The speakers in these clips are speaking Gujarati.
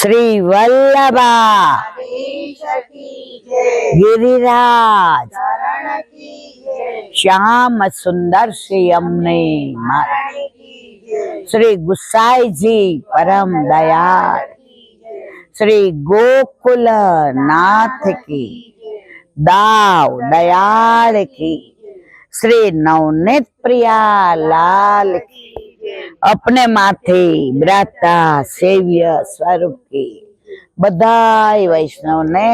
શ્રી વલ્લભા गिरिराज श्याम सुंदर श्री अमने श्री गुसाई जी परम दयाल श्री गोकुल नाथ की दाव दयाल की श्री नवनीत प्रिया लाल की अपने माथे ब्राता सेव्य स्वरूप की बधाई वैष्णव ने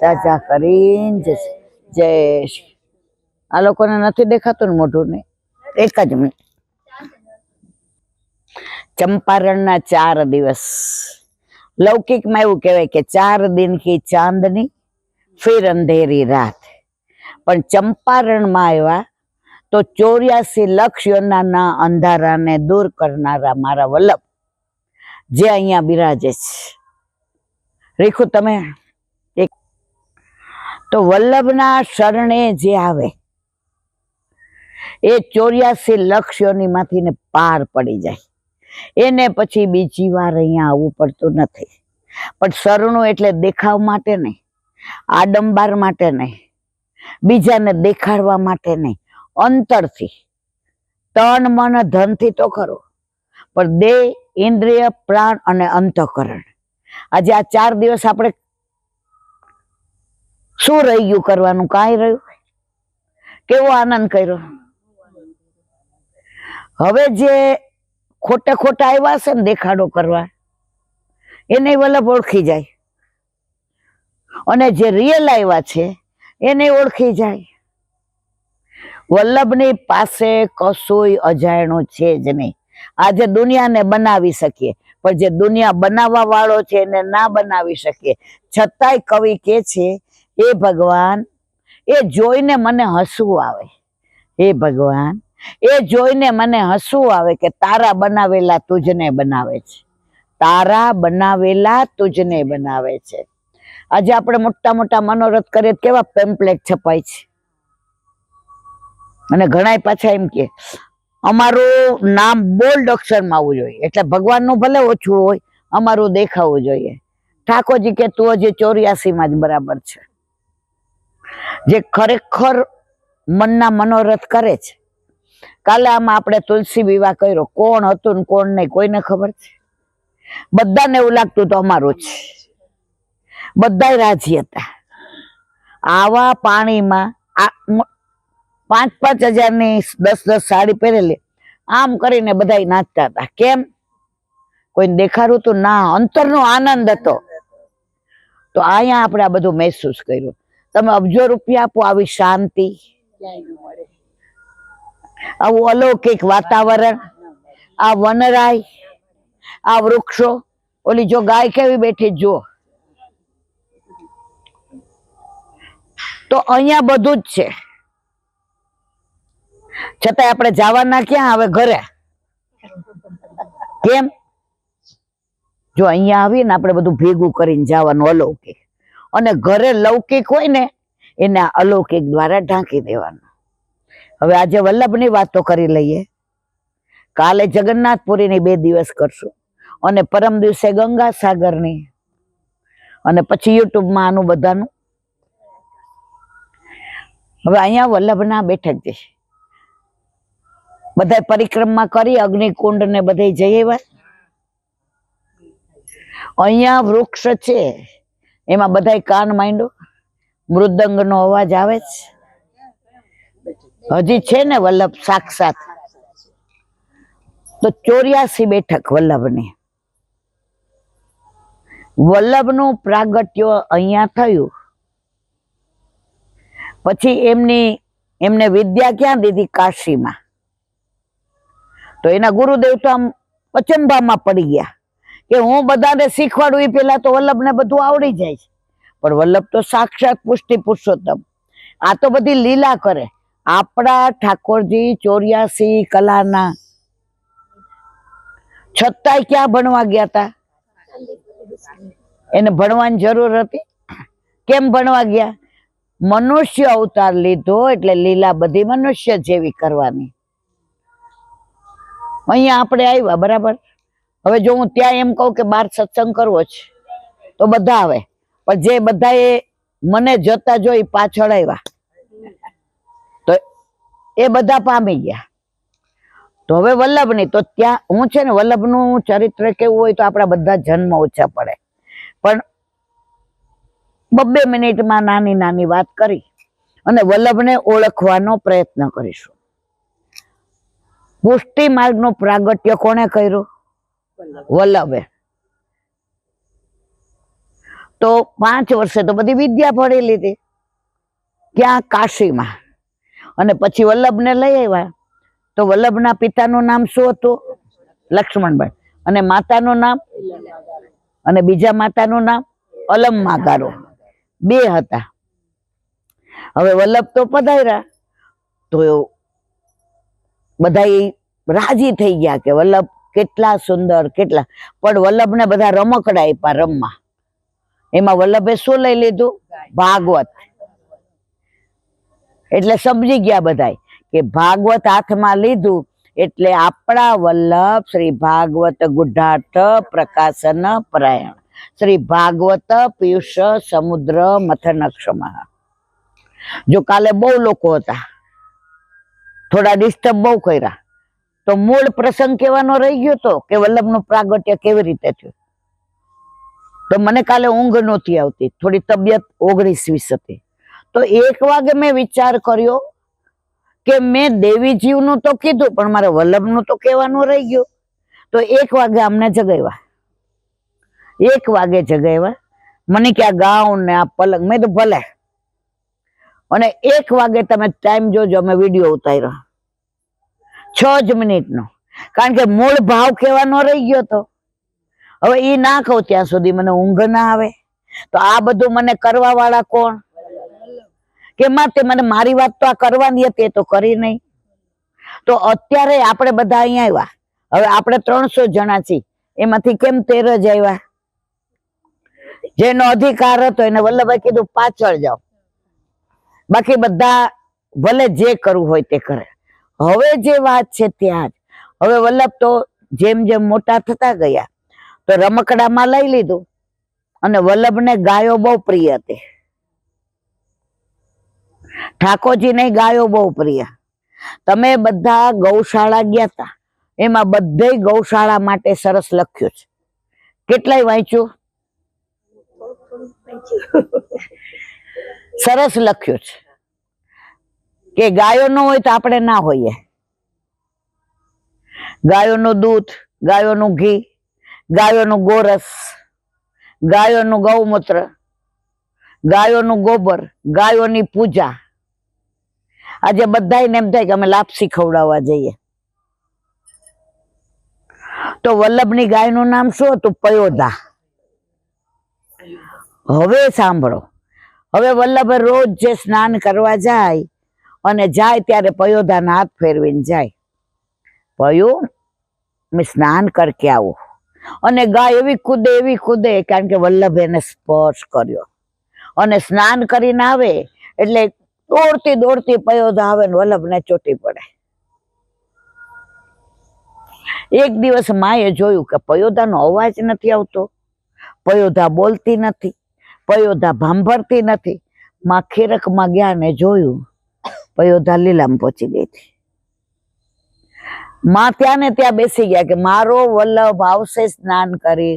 साचा करीने जय श्री आ लोकोने नथी देखातुं ने मोढुं ने एक ज मिनिट चंपारणना 4 दिवस लौकिक में एवुं कहेवाय के 4 दिन की चांदनी फिर अंधेरी रात पण चंपारण में आव्या तो 84 लाख योजना अंधारा ने दूर करनारा मारा वल्लभ जे अहींया बिराजे छे रेखो तमे एक तो वल्लभना शरणे जे आवे ए 84 लाख योनि मांथी ने पार पड़ी जाय एने पछी बीजी वार अहींया आववुं पड़तुं नथी पण शरणु एटले देखाव माटे नहीं आडंबर माटे नहीं बीजाने देखाड़वा माटे नहीं अंतरथी तन मन धन थी तो खरो पर देह इंद्रिय प्राण अने अंतःकरण आज आ 4 दिवस आपणे शुं रही गयुं करवानुं काई रह्युं केवो आनंद कर्यो हवे जे खोटे खोटा आव्या छे ने देखाडो करवा एने वल्लभ ओळखी जाय अने जे रियल आव्या छे एने ओळखी जाय वल्लभनी पासे कशुंय अजाण्यो छे ज नहीं आज दुनिया ने बनावी सकीए पर जे दुनिया बनावा वाळो छे एने ना बनावी सकीए छतांय कवि के छे ए भगवान ए जोईने मने हसवुं आवे हे भगवान ए जोईने मने हसवुं आवे के तारा बनावेला तुझने बनावे छे तारा बनावेला तुझने बनावे छे आज आपणे मोटा मोटा मनोरथ करीए केवा पेम्पलेट छपाय छे अने घणाय पाछा एम के अमारुं नाम बोल्ड अक्षर में आववुं जोईए एटले भगवान नुं भले ओछुं होय अमारुं देखावुं जोईए ठाकोरजी के तू हजी 84 में ज बराबर छे जे खरेखर मनना मनोरथ करे छे काले आमां आपणे तुलसी विवाह कर्यो कोण हतुं ने कोण नहीं कोईने खबर छे बधाने एवुं लागतुं तो अमारुं छे बधाय राजी हता आवा पाणी में 5-5 हज़ार नी 10-10 साड़ी पहेरेली आम करीने बधाय नाचता था केम कोई देखाडुं तो ना अंतरनो आनंद हतो तो आया आपणे आ बधुं महसूस कर्युं तमे अबजो रूपिया आपो आवी शांति आवुं अलौकिक वातावरण आ वनराय आ वृक्षो ओली जो गाय केवी बेठी जो तो अहींया बधुं ज छे छतांय आपणे जवाना क्यां हवे घरे केम जो अहींया आवीने आपणे बधुं भेगुं करीने जवानुं अलौकिक अने घरे लौकिक होय ने एने अलौकिक द्वारा ढांकी देवानुं हवे आजे वल्लभनी वातो करी लईए काले जगन्नाथपुरीनी 2 दिवस करशुं अने परम दिवसे गंगासागरनी अने पछी यूट्यूब में आनुं बधानुं हवे अहींया वल्लभना बेठक जे बधाय परिक्रमा करी अग्निकुंड ने बधाय जई आव्या अहींया वृक्ष छे एमां बधाय कान मांड्यो मृदंग नो अवाज आवे छे हजी छे ने वल्लभ साक्षात तो 84 बेठक वल्लभनी वल्लभनुं प्रागट्य अहींया थयुं पछी एमने विद्या क्यां दीधी काशी में तो एना गुरुदेव तो आम अचंबा में पड़ी गया कि हूँ बधाने शीखवाडुं ए पेला तो वल्लभ ने बधुं आवड़ी जाय छे पण वल्लभ तो साक्षात पुष्टि पुरुषोत्तम आ तो बधी लीला करे आपड़ा ठाकोरजी 84 कलाना छतांय क्या भणवा गया था एने भणवानी जरूर हती केम भणवा गया मनुष्य अवतार लीधो एटले लीला बधी मनुष्य जेवी करवानी अहींया आपणे आव्या बराबर हवे जो हूँ त्यां एम कहूं के बार सत्संग करवो छे તો બધા આવે, પણ જે બધાએ મને જતા જોઈ પાછળ આવ્યા તો એ બધા પામી ગયા. તો હવે વલ્લભની તો ત્યાં હું છે ને, વલ્લભનું ચરિત્ર કેવું હોય તો આપણા બધા જન્મ ઓછા પડે, પણ 2 મિનિટમાં નાની નાની વાત કરી અને વલ્લભને ઓળખવાનો પ્રયત્ન કરીશું. પુષ્ટિ માર્ગનું પ્રાગટ્ય કોણે કર્યું? વલ્લભે. તો 5 વર્ષે તો બધી વિદ્યા ભણી લીધી, ક્યાં? કાશીમાં. અને પછી વલ્લભને લઈ આવ્યા. તો વલ્લભના પિતાનું નામ શું હતું? લક્ષ્મણભાઈ. અને માતાનું નામ? અને બીજા માતાનું નામ અલમમાગારો. 2 હતા. હવે વલ્લભ તો પધાર્યા તો બધા રાજી થઈ ગયા કે વલ્લભ કેટલા સુંદર, કેટલા. પણ વલ્લભને બધા રમકડા આપ્યા રમવા. એમાં વલ્લભે શું લઈ લીધું? ભાગવત. એટલે સમજી ગયા બધા કે ભાગવત હાથમાં લીધું એટલે આપણા વલ્લભ શ્રી ભાગવત ગુઢાઠ પ્રકાશન પરાયણ, શ્રી ભાગવત પિયુષ સમુદ્ર મથન ક્ષમા. જો કાલે બહુ લોકો હતા, થોડા ડિસ્ટર્બ બહુ કર્યા, તો મૂળ પ્રસંગ કહેવાનો રહી ગયો તો કે વલ્લભનું પ્રાગટ્ય કેવી રીતે થયું. તો મને કાલે ઊંઘ નહોતી આવતી, થોડી તબિયત 19-20 હતી. તો 1 વાગે મેં વિચાર કર્યો કે મેં દેવી જીવનું તો કીધું પણ મારે વલ્લભનું તો કહેવાનું રહી ગયું. તો 1 વાગે અમને જગાવ્યા, 1 વાગે જગાવ્યા મને કે આ ગાઉન ને આ પલંગ. મેં તો ભલે. અને 1 વાગે તમે ટાઈમ જોજો, અમે વિડીયો ઉતાર્યો 6 જ મિનિટનો, કારણ કે મૂળ ભાવ કહેવાનો રહી ગયો તો. હવે ઈ ના કહું ત્યાં સુધી મને ઊંઘ ના આવે. તો આ બધું મને કરવા વાળા કોણ? કે માટે મને મારી વાત તો આ કરવાની હતી, તો કરી નહીં. તો અત્યારે આપણે બધા અહીંયા આવ્યા, હવે આપણે 300 જણા છીએ, એમાંથી કેમ 13 જ આવ્યા? જેનો અધિકાર હતો એને વલ્લભભાઈ કીધું પાછળ જાઓ, બાકી બધા ભલે જે કરવું હોય તે કરે. હવે જે વાત છે ત્યાં જ, હવે વલ્લભ તો જેમ જેમ મોટા થતા ગયા તો રમકડામાં લઈ લીધું. અને વલ્લભને ગાયો બહુ પ્રિય હતી, ઠાકોરજીને ગાયો બહુ પ્રિય. તમે બધા ગૌશાળા ગયા હતા, એમાં બધે ગૌશાળા માટે સરસ લખ્યું છે. કેટલાય વાંચ્યું? સરસ લખ્યું છે કે ગાયો ન હોય તો આપણે ના હોઈએ. ગાયોનું દૂધ, ગાયોનું ઘી, ગાયોનું ગોરસ, ગાયોનું ગૌમૂત્ર, ગાયોનું ગોબર, ગાયોની પૂજા. આજે બધાને એમ થાય કે અમે લાપસી ખવડાવવા જઈએ. તો વલ્લભની ગાયનું નામ શું હતું? પયોધા. હવે સાંભળો, હવે વલ્લભ રોજ જે સ્નાન કરવા જાય અને જાય ત્યારે પયોધાના હાથ ફેરવીને જાય, પયો મેં સ્નાન કરકે આવું. અને ગાય એવી કૂદે, કારણ કે વલ્લભ એને સ્પર્શ કર્યો. અને સ્નાન કરીને આવે એટલે દોડતી દોડતી પયોધા આવે ને વલ્લભને ચોટી પડે. એક દિવસ માએ જોયું કે પયોધાનો અવાજ નથી આવતો, પયોધા બોલતી નથી, પયોધા ભાંભરતી નથી. માં ખીરકમાં ગયા ને જોયું, પયોધા લીલામાં પહોંચી ગઈ હતી. માં ત્યાં ને ત્યાં બેસી ગયા કે મારો વલ્લભ આવશે સ્નાન કરી.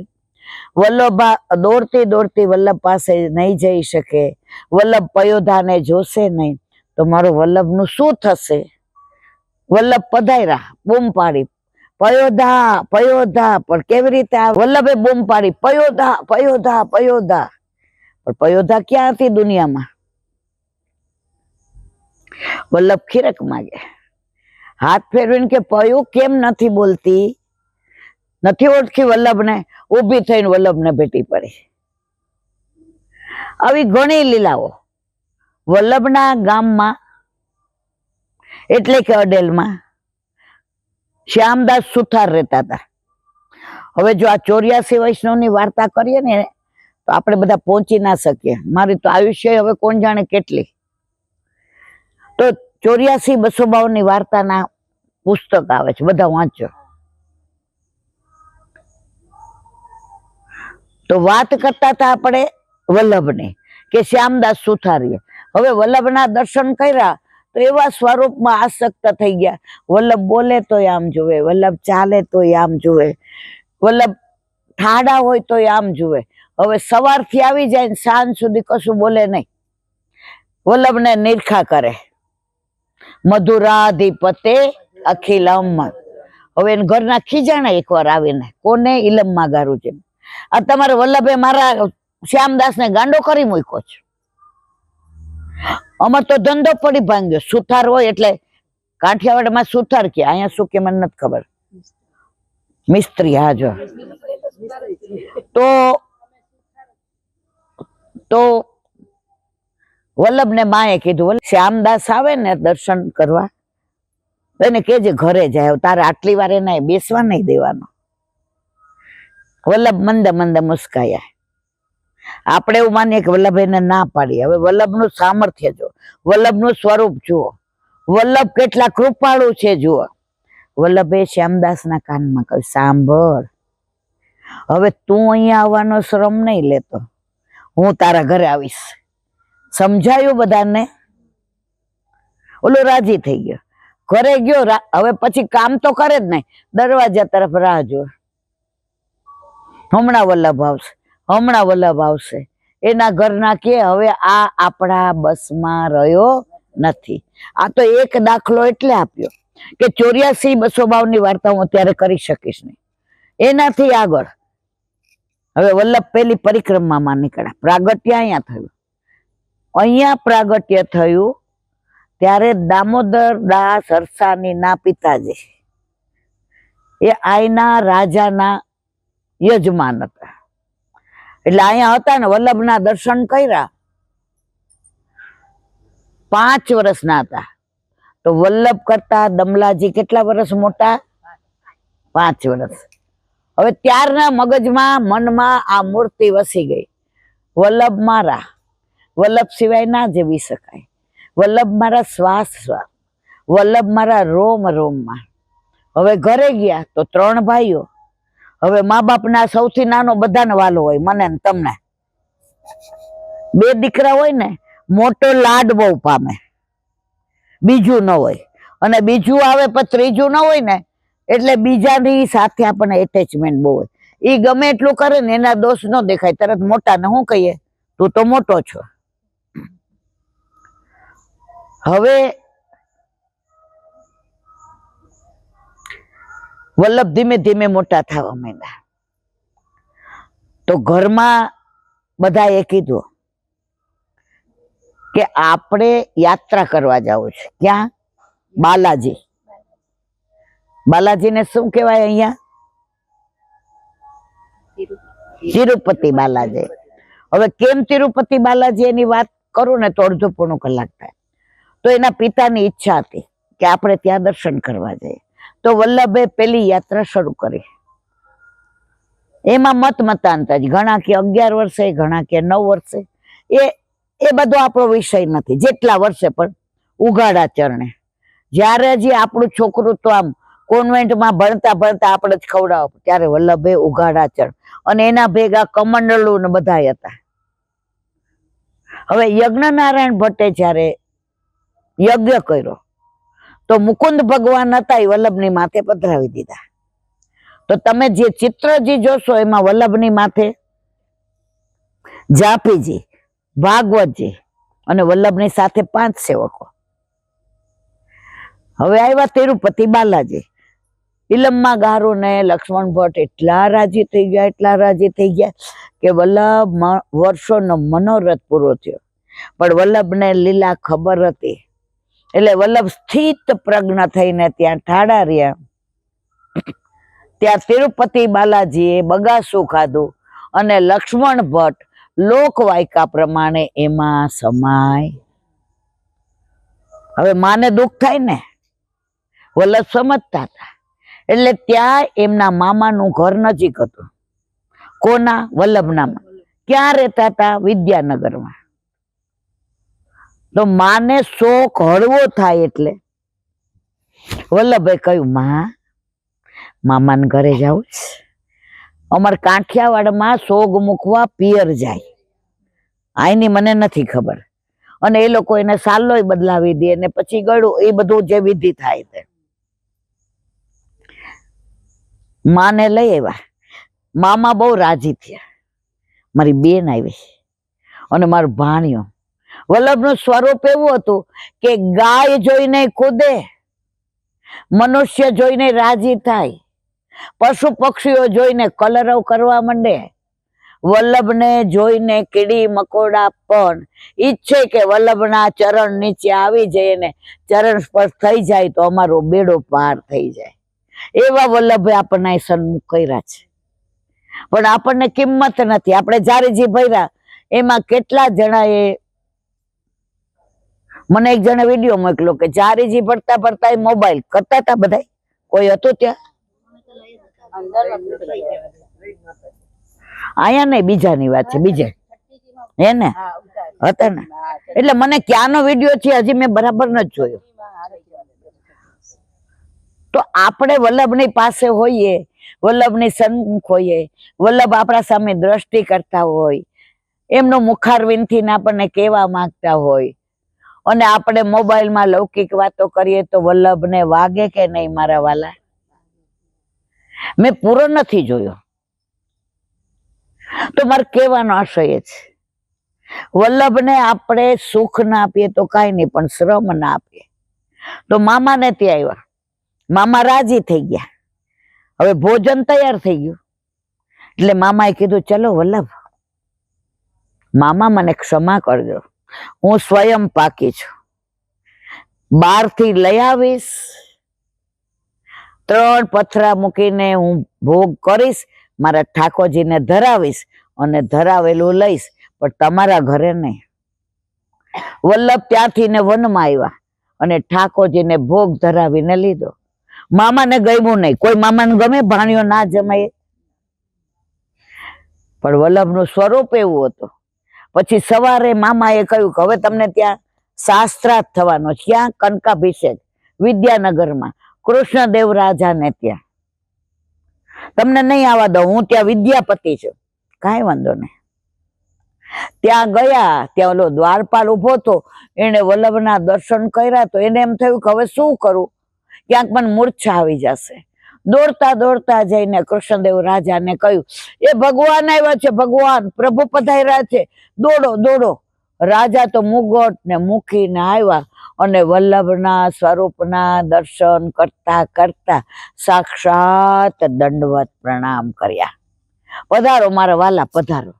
વલ્લભ દોડતી દોડતી વલ્લભ પાસે નહીં જઈ શકે, વલ્લભ પયોધાને જોશે નહીં તો મારો વલ્લભનું શું થશે? વલ્લભ પધાર્યા, બૂમ પાડી પયોધા પયોધા. પણ કેવી રીતે? વલ્લભે બૂમ પાડી પયોધા પયોધા પયોધા. પણ પયોધા ક્યાં હતી દુનિયામાં? વલ્લભ ખીરક માગે, હાથ ફેરવીને કે પયો કેમ નથી બોલતી? નથી ઓળખી વલ્લભને? ઊભી થઈને વલ્લભને ભેટી પડી. આવી ઘણી લીલાઓ વલ્લભના ગામમાં, એટલે કે અડેલમાં શ્યામદાસ સુથાર રહેતા હતા. હવે જો આ 84 વૈષ્ણવની વાર્તા કરીએ ને તો આપણે બધા પહોંચી ના શકીએ. મારી તો આયુષ્ય હવે કોણ જાણે કેટલી. તો 84-252 વાર્તાના પુસ્તક આવે છે, બધા વાંચો. તો વાત કરતા હતા આપણે વલ્લભની કે શ્યામદાસ સુથારીએ. હવે વલ્લભના દર્શન કર્યા તો એવા સ્વરૂપમાં આસક્ત થઈ ગયા. વલ્લભ બોલે તોય આમ જુએ, વલ્લભ ચાલે તોય આમ જુએ, વલ્લભ ઠાડા હોય તોય આમ જુએ. હવે સવારથી આવી જાય ને સાંજ સુધી કશું બોલે નહીં, વલ્લભને નિરખા કરે. મધુરાધિપતે અખિલમ. હવે એને ઘરના ખીજાણા એકવાર આવીને, કોને? ઇલમમાં ગારું છે. આ તમારે વલ્લભે મારા શ્યામદાસ ને ગાંડો કરી મૂક્યો છે. અમાર તો ધંધો પડી ભાંગ્યો. સુથાર હોય એટલે કાઠિયાવાડમાં સુથાર કે, અહીંયા શું કે મને નથી ખબર. મિસ્ત્રી, હા જો. તો વલ્લભ ને માએ કીધું, શ્યામદાસ આવે ને દર્શન કરવા એને કેજે ઘરે જાય, તારે આટલી વાર એને બેસવા નહીં દેવાનો. વલ્લભ મંદે મંદે મુસ્કાયા. આપણે એવું માનીએ કે વલ્લભ એને ના પાડી. હવે વલ્લભનું સામર્થ્ય જો, વલ્લભનું સ્વરૂપ જુઓ, વલ્લભ કેટલા કૃપાળુ છે જુઓ. વલ્લભે શ્યામદાસના કાનમાં કહ્યું, સાંભળ, હવે તું અહીંયા આવવાનો શ્રમ નહીં લેતો, હું તારા ઘરે આવીશ. સમજાયું બધાને? ઓલો રાજી થઈ ગયો, ઘરે ગયો. હવે પછી કામ તો કરે જ નહીં, દરવાજા તરફ રાહ જો. હમણાં વલ્લભ આવશે, હમણાં વલ્લભ આવશે. એના ઘરના કે હવે આ આપણા બસમાં રહ્યો નથી. આ તો એક દાખલો એટલે આપ્યો કે 84-252 ની વાર્તા હું અત્યારે કરી શકીશ નહીં. એનાથી આગળ હવે વલ્લભ પેલી પરિક્રમામાં નીકળ્યા. પ્રાગટ્ય અહીંયા થયું. અહીંયા પ્રાગટ્ય થયું ત્યારે દામોદર દાસ હરસાની ના પિતાજી એ આયના રાજાના યજમાન હતા. એટલે અહીંયા હતા ને, વલ્લભના દર્શન કર્યા. 5 વર્ષના હતા. તો વલ્લભ કરતા દમલાજી કેટલા વર્ષ મોટા? 5 વર્ષ. હવે ત્યારના મગજમાં મનમાં આ મૂર્તિ વસી ગઈ, વલ્લભ મારા, વલ્લભ સિવાય ના જીવી શકાય, વલ્લભ મારા શ્વાસ શ્વાસ, વલ્લભ મારા રોમ રોમમાં. હવે ઘરે ગયા તો 3 ભાઈઓ. હવે મા બાપના સૌથી નાનો બધાને વાલો હોય, મને ને તમને. 2 દીકરા હોય ને, મોટો લાડ બહુ પામે, બીજું ન હોય. અને બીજું આવે પણ ત્રીજું ન હોય ને, એટલે બીજાની સાથે આપણને એટેચમેન્ટ બહુ હોય. એ ગમે એટલું કરે ને એના દોષ ન દેખાય, તરત મોટા ને શું કહીએ, તું તો મોટો છો. હવે વલ્લભ ધીમે ધીમે મોટા થવા માંડ્યા. તો ઘરમાં બધાએ કીધું કે આપણે યાત્રા કરવા જવું છે. ક્યાં? બાલાજી. બાલાજીને શું કહેવાય અહીંયા? તિરુપતિ બાલાજી. હવે કેમ તિરુપતિ બાલાજી એની વાત કરું ને તો અડધો પોણો કલાક થાય. તો એના પિતાની ઈચ્છા હતી કે આપણે ત્યાં દર્શન કરવા જઈએ. તો વલ્લભે પેલી યાત્રા શરૂ કરી. એમાં મતાંતર, ઘણા કે 11 વર્ષે, ઘણા કે 9 વર્ષે. એ બધો આપણો વિષય નથી. જેટલા વર્ષે પણ ઉઘાડા ચરણે. જ્યારે હજી આપણું છોકરું તો આમ કોન્વેન્ટમાં ભણતા ભણતા આપણે જ ખવડાવો, ત્યારે વલ્લભે ઉઘાડા ચરણ. અને એના ભેગા કમંડળું ને બધા હતા. હવે યજ્ઞનારાયણ ભટ્ટે જયારે યજ્ઞ કર્યો તો મુકુંદ ભગવાન હતા એ વલ્લભની માથે પધરાવી દીધા. તો તમે જે ચિત્રજી જોશો એમાં વલ્લભની માથે જાપીજી, ભાગવતજી અને વલ્લભની સાથે 5 સેવકો. હવે આવ્યા તિરુપતિ બાલાજી. ઇલમમાં ગારો ને લક્ષ્મણ ભટ્ટ એટલા રાજી થઈ ગયા, એટલા રાજી થઈ ગયા કે વલ્લભ વર્ષોનો મનોરથ પૂરો થયો. પણ વલ્લભને લીલા ખબર હતી એટલે વલ્લભ સ્થિત પ્રજ્ઞ થઈને ત્યાં ઠાડા રહ્યા. ત્યાં તિરુપતિ બાલાજીએ બગાસું ખાધું અને લક્ષ્મણ ભટ્ટ લોકવાયકા પ્રમાણે એમાં સમાય. હવે માને દુઃખ થાય ને, વલ્લભ સમજતા હતા. એટલે ત્યાં એમના મામાનું ઘર નજીક હતું. કોના? વલ્લભના. ક્યાં રહેતા હતા? વિદ્યાનગરમાં. તો માને શોખ હળવો થાય એટલે વલ્લભે કહ્યું, મામાને ઘરે જાઉં. અમારે કાઠિયાવાડમાં સોગ મૂકવા પિયર જાય, આઈની મને નથી ખબર, અને એ લોકો એને સાલોય બદલાવી દે ને પછી ગળું, એ બધું જે વિધિ થાય તે માને લઈ આવ્યા. મામા બહુ રાજી થયા, મારી બેન આવી અને મારો ભાણિયો. વલ્લભનું સ્વરૂપ એવું હતું કે ગાય જોઈને કૂદે, મનુષ્ય જોઈને રાજી થાય, પશુ પક્ષીઓ જોઈને કલરવ કરવા માંડે. વલ્લભને જોઈને કીડી મકોડા પણ ઈચ્છે કે વલ્લભના ચરણ નીચે આવી જાય ને ચરણ સ્પર્શ થઈ જાય તો અમારો બેડો પાર થઈ જાય. એવા વલ્લભે આપણને સન્મુખ કર્યા છે, પણ આપણને કિંમત નથી. આપણે જારીજી ભર્યા એમાં કેટલા જણાએ, મને એક જણા વિડીયો મોકલો કે જારીજી ભરતા ભરતા મોબાઈલ કરતા હતા બધા, કોઈ હતું ત્યાં? આયા નહીં, બીજાની વાત છે, બીજે હે ને હતા ને. એટલે મને ક્યાંનો વિડીયો છે હજી મેં બરાબર નથી જોયો. તો આપણે વલ્લભની પાસે હોઈએ, વલ્લભની સન્મુખ હોઈએ, વલ્લભ આપણા સામે દ્રષ્ટિ કરતા હોય, એમનો મુખારવિંદથી આપણને કહેવા માંગતા હોય, અને આપણે મોબાઈલમાં લૌકિક વાતો કરીએ તો વલ્લભને વાગે કે નહીં મારા વાલા? મેં પૂરો નથી જોયો. તો મારે કહેવાનો આશય છે, વલ્લભને આપણે સુખ ના આપીએ તો કાંઈ નહીં, પણ શ્રમ ના આપીએ. તો મામાને ત્યાં આવ્યા, મામા રાજી થઈ ગયા. હવે ભોજન તૈયાર થઈ ગયું એટલે મામાએ કીધું ચલો વલ્લભ, મામા મને ક્ષમા કરજો, હું સ્વયં પાકી છું, બહારથી લઈ આવીશ, 3 પથરા મૂકીને હું ભોગ કરીશ, મારા ઠાકોરજીને ધરાવીશ અને ધરાવેલું લઈશ, પણ તમારા ઘરે નહીં. વલ્લભ ત્યાંથી ને વનમાં આવ્યા અને ઠાકોરજીને ભોગ ધરાવીને લીધો. મામાને ગમ્યું નહીં. કોઈ મામાને ગમે ભાણિયો ના જમાય? પણ વલ્લભનું સ્વરૂપ એવું હતું. પછી સવારે મામાએ કહ્યું કે હવે તમને ત્યાં શાસ્ત્રાર્થ થવાનો. ક્યાં? કનકાભિષેક વિદ્યાનગરમાં, કૃષ્ણદેવ રાજાને ત્યાં. તમને નહીં આવવા દઉં, હું ત્યાં વિદ્યાપતિ છું. કાંઈ વાંધો નહીં. ત્યાં ગયા, ત્યાં ઓલો દ્વારપાલ ઉભો હતો, એને વલ્લભના દર્શન કર્યા તો એને એમ થયું કે હવે શું કરું, ક્યાંક મને મૂર્છા આવી જશે. દોડતા દોડતા જઈને કૃષ્ણદેવ રાજાને કહ્યું, એ ભગવાન આવ્યા છે, ભગવાન પ્રભુ પધાર્યા છે, દોડો દોડો. રાજા તો મુગટ ને મૂકીને આવ્યા અને વલ્લભના સ્વરૂપના દર્શન કરતા કરતા સાક્ષાત દંડવત પ્રણામ કર્યા. પધારો મારા વાલા, પધારો.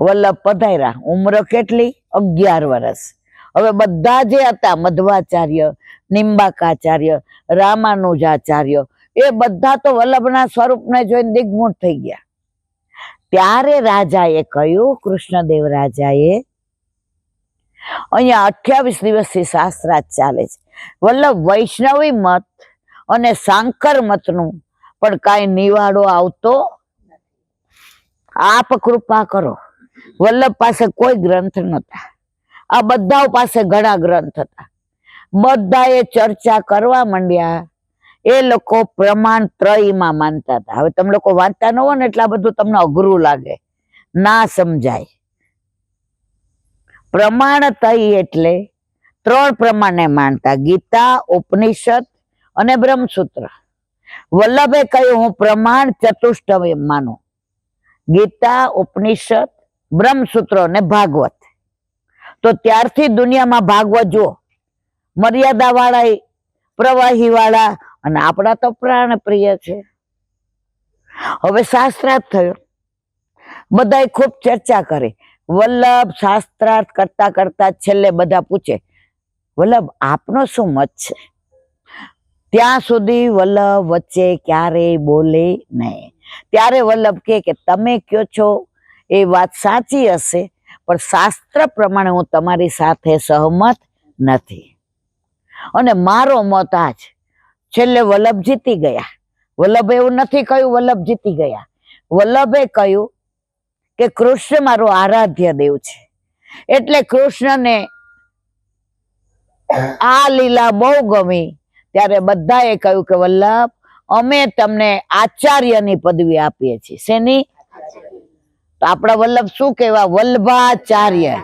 વલ્લભ પધાર્યા. ઉંમર કેટલી? 11 વર્ષ. હવે બધા જે હતા, મધ્વાચાર્ય, નિંબાકાચાર્ય, રામાનુજાચાર્ય, એ બધા તો વલ્લભના સ્વરૂપને જોઈને દિગ્મૂઢ થઈ ગયા. ત્યારે રાજાએ કહ્યું, કૃષ્ણદેવ રાજાએ, અહીંયા 28 દિવસથી શાસ્ત્રાર્થ ચાલે છે. વલ્લભ વૈષ્ણવી મત અને સાંકર મતનું પણ કાંઈ નિવાડો આવતો. આપ કૃપા કરો. વલ્લભ પાસે કોઈ ગ્રંથ નહોતા, આ બધા પાસે ઘણા ગ્રંથ હતા. બધાએ ચર્ચા કરવા માંડ્યા. એ લોકો પ્રમાણ ત્રયમાં માનતા હતા. હવે તમે લોકો વાંચતા ન હોય ને એટલે આ બધું તમને અઘરું લાગે, ના સમજાય. પ્રમાણ ત્રય એટલે 3 પ્રમાણને માનતા: ગીતા, ઉપનિષદ અને બ્રહ્મસૂત્ર. વલ્લભે કહ્યું હું પ્રમાણ ચતુષ્ટય માનું: ગીતા, ઉપનિષદ, બ્રહ્મસૂત્ર અને ભાગવત. તો ત્યારથી દુનિયામાં ભાગવત જુઓ, મર્યાદા વાળા, પ્રવાહી વાળા, અને આપણા તો પ્રાણ પ્રિય છે. હવે શાસ્ત્રાર્થ થયો, બધાએ ખૂબ ચર્ચા કરી. વલ્લભ શાસ્ત્રાર્થ કરતા કરતા છેલ્લે બધા પૂછે, વલ્લભ આપનો શું મત છે? ત્યાં સુધી વલ્લભ વચ્ચે ક્યારેય બોલે નહીં. ત્યારે વલ્લભ કે તમે કયો છો એ વાત સાચી હશે, પણ શાસ્ત્ર પ્રમાણે હું તમારી સાથે સહમત નથી, અને મારો મત આ છે. છેલ્લે વલ્લભ જીતી ગયા. વલ્લભે એવું નથી કહ્યું વલ્લભ જીતી ગયા. વલ્લભે કહ્યું કે કૃષ્ણ મારો આરાધ્ય દેવ છે, એટલે કૃષ્ણને આ લીલા બહુ ગમી. ત્યારે બધાએ કહ્યું કે વલ્લભ અમે તમને આચાર્યની પદવી આપીએ છીએ. શેની? તો આપણા વલ્લભ શું કહેવા? વલ્ભાચાર્ય.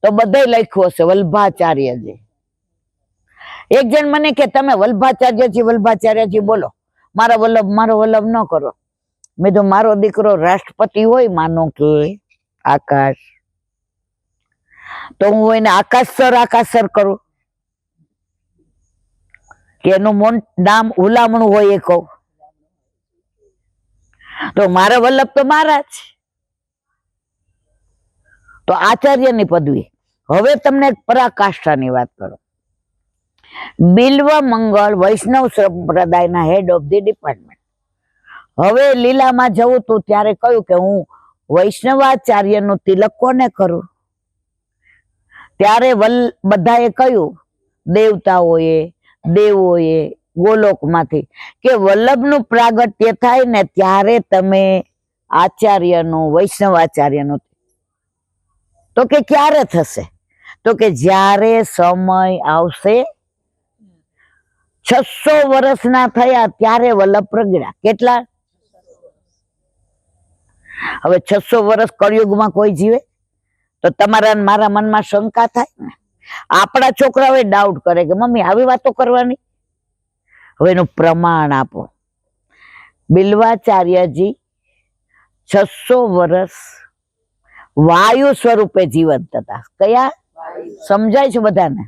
તો બધાય લખ્યું હશે વલ્ભાચાર્યજી. એક જણ મને કે તમે વલ્ભાચાર્યજી બોલો. મારો વલ્લભ ન કરો. મેં તો મારો દીકરો રાષ્ટ્રપતિ હોય, માનો કે આકાશ, તો હું એને આકાશ સર કરું કે એનું નામ હુલામણું હોય એ કહું? તો મારા વલ્લભ તો મારા જ. તો આચાર્યની પદવી. હવે તમને પરાકાષ્ઠાની વાત કરો. બિલ્વ મંગળ વૈષ્ણવ સંપ્રદાયના હેડ ઓફ ધી ડિપાર્ટમેન્ટ. હવે લીલામાં જવું તું ત્યારે કહ્યું કે હું વૈષ્ણવાચાર્યનું તિલક કોને કરું? ત્યારે બધાએ કહ્યું, દેવોએ ગોલોકમાંથી, કે વલ્લભનું પ્રાગટ્ય થાય ને ત્યારે તમે આચાર્યનું, વૈષ્ણવાચાર્યનું. તો કે ક્યારે થશે? તો કે જ્યારે સમય આવશે. 600 વર્ષના થયા ત્યારે વલ્લભ પ્રગટ્યા. કેટલા? હવે 600 વર્ષ કળિયુગમાં કોઈ જીવે? તો તમારા મારા મનમાં શંકા થાય ને. આપણા છોકરાઓ ડાઉટ કરે કે મમ્મી આવી વાતો કરવાની. હવે એનું પ્રમાણ આપો. બિલ્વાચાર્યજી 600 વર્ષ વાયુ સ્વરૂપે જીવંત હતા. કયા? સમજાય છે બધાને?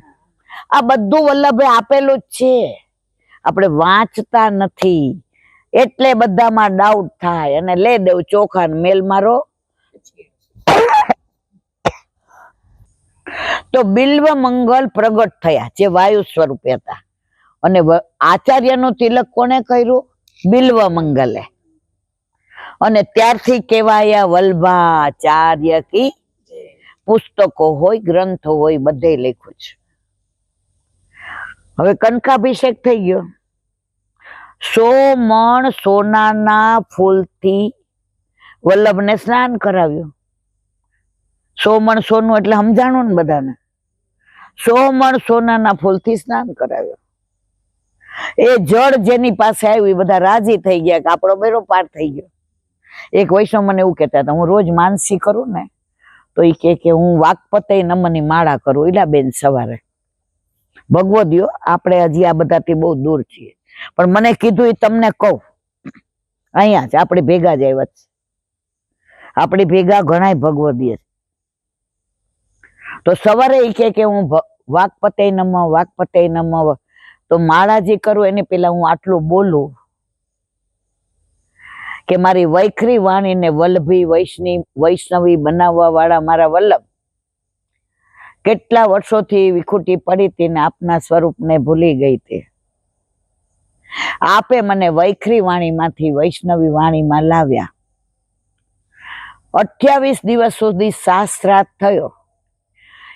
આ બધું વલ્લભે આપેલું જ છે, આપણે વાંચતા નથી એટલે બધામાં ડાઉટ થાય અને લે દેવ ચોખા મેલ મારો. તો બિલ્વ મંગલ પ્રગટ થયા જે વાયુ સ્વરૂપે હતા, અને આચાર્યનું તિલક કોને કર્યું? બિલ્વ મંગલે. અને ત્યારથી કહેવાયા વલ્ભાચાર્ય કી. પુસ્તકો હોય, ગ્રંથો હોય, બધે લખ્યું છે. હવે કનકાભિષેક થઈ ગયો. 100 મણ સોનાના ફૂલથી વલ્લભને સ્નાન કરાવ્યું. 100 મણ સોનું એટલે સમજાણું ને બધાને? 100 મણ સોનાના ફૂલથી સ્નાન કરાવ્યું. એ જળ જેની પાસે આવ્યું એ બધા રાજી થઈ ગયા કે આપણો બેડો પાર થઈ ગયો. એક વૈષ્ણવ મને એવું કહેતા હતા, હું રોજ માનસી કરું ને તો એ કે હું વાકપતે નમની માળા કરું. ઈલાબેન સવારે ભગવદીઓ, આપણે હજી આ બધાથી બહુ દૂર છીએ, પણ મને કીધું એ તમને કહું. અહીંયા જ આપણે ભેગા જ આવ્યા છે. આપણી ભેગા ઘણા ભગવદીય છે. તો સવારે એ કે હું વાકપતે નમ. તો માળા જે કરું એને પેલા હું આટલું બોલું કે મારી વૈખરી વાણીને વલ્લભી વૈષ્ણવી બનાવવા વાળા મારા વલ્લભ કેટલા વર્ષોથી વિખૂટી પડી હતી ને આપના સ્વરૂપને ભૂલી ગઈ હતી. આપે મને વૈખરી વાણીમાંથી વૈષ્ણવી વાણીમાં લાવ્યા. 28 દિવસ સુધી શાસ્ત્રાર્થ થયો.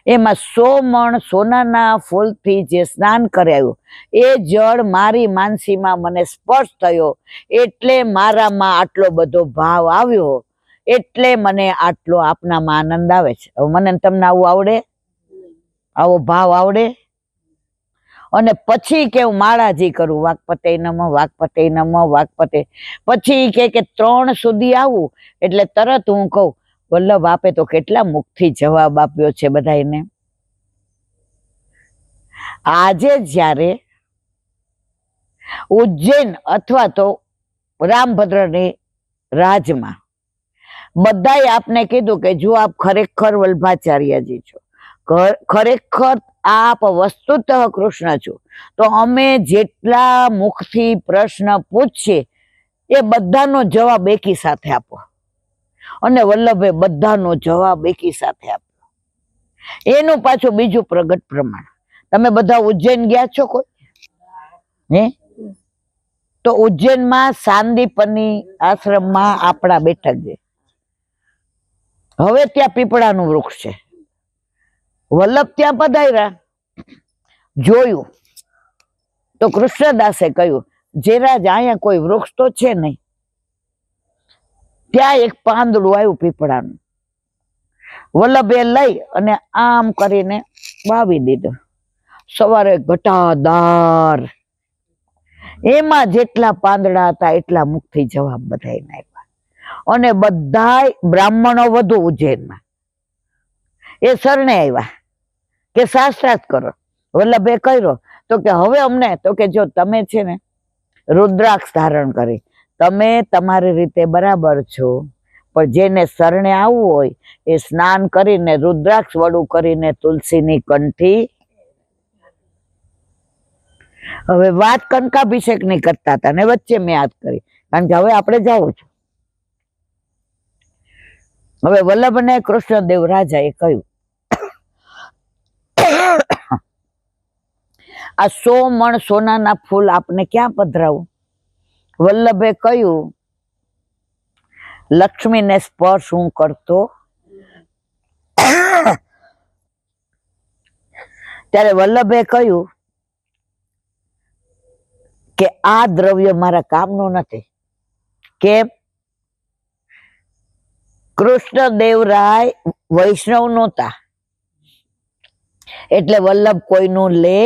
એમાં 100 મણ સોનાના ફૂલથી જે સ્નાન કરાયું એ જળ મારી માનસીમાં મને સ્પર્શ થયો, એટલે મારામાં આટલો બધો ભાવ આવ્યો, એટલે મને આટલો આપનામાં આનંદ આવે છે. હવે મને તમને આવું આવડે? આવો ભાવ આવડે? અને પછી કે હું માળાજી કરું, વાકપતે નમ. પછી કે 3 સુધી આવું એટલે તરત હું કહું, વલ્લભ આપે તો કેટલા મુખથી જવાબ આપ્યો છે બધાને. આજે જ્યારે ઉજ્જૈન અથવા તો રામભદ્રની રાજમાં બધાએ આપને કીધું કે જો આપ ખરેખર વલ્ભાચાર્યજી છો, ખરેખર આપ વસ્તુતઃ કૃષ્ણ છો, તો અમે જેટલા મુખથી પ્રશ્ન પૂછીએ એ બધાનો જવાબ એકી સાથે આપો. અને વલ્લભે બધાનો જવાબ એકી સાથે આપ્યો. એનું પાછું બીજું પ્રગટ પ્રમાણ. તમે બધા ઉજ્જૈન ગયા છો કોઈ? હે? તો ઉજ્જૈનમાં સાંદીપની આશ્રમમાં આપણા બેઠક છે. હવે ત્યાં પીપળાનું વૃક્ષ છે. વલ્લભ ત્યાં પધાર્યા, જોયું તો કૃષ્ણદાસે કહ્યું, જેરાજ અહીંયા કોઈ વૃક્ષ તો છે નહીં. ત્યાં એક પાંદડું આવ્યું પીપળાનું. વલ્લભે લઈ અને આમ કરીને વાવી દીધું. સવારે ઘટાદાર એમાં જેટલા પાંદડા હતા એટલા મુખથી જવાબ બધાને આપ્યા. અને બધાય બ્રાહ્મણો વધુ ઉજ્જૈનમાં એ શરણે આવ્યા કે શાસ્ત્રાર્થ કરો. વલ્લભે કર્યો તો કે હવે અમને તો કે જો તમે છે ને રુદ્રાક્ષ ધારણ કરી, તમે તમારી રીતે બરાબર છો, પણ જેને શરણે આવવું હોય એ સ્નાન કરીને રુદ્રાક્ષ વડું કરીને તુલસીની કંઠી. હવે વાત કંકાભિષેક ની કરતા હતા ને વચ્ચે મેં યાદ કરી, કારણ કે હવે આપણે જવું છે. હવે વલ્લભને કૃષ્ણદેવ રાજાએ કહ્યું આ 100 મણ સોનાના ફૂલ આપને ક્યાં પધરાવું? વલ્લભે કહ્યું લક્ષ્મીને સ્પર્શ હું કરતો. ત્યારે વલ્લભે કહ્યું કે આ દ્રવ્ય મારા કામનું નથી. કેમ? કૃષ્ણદેવરાય વૈષ્ણવ નહોતા એટલે વલ્લભ કોઈનું લે.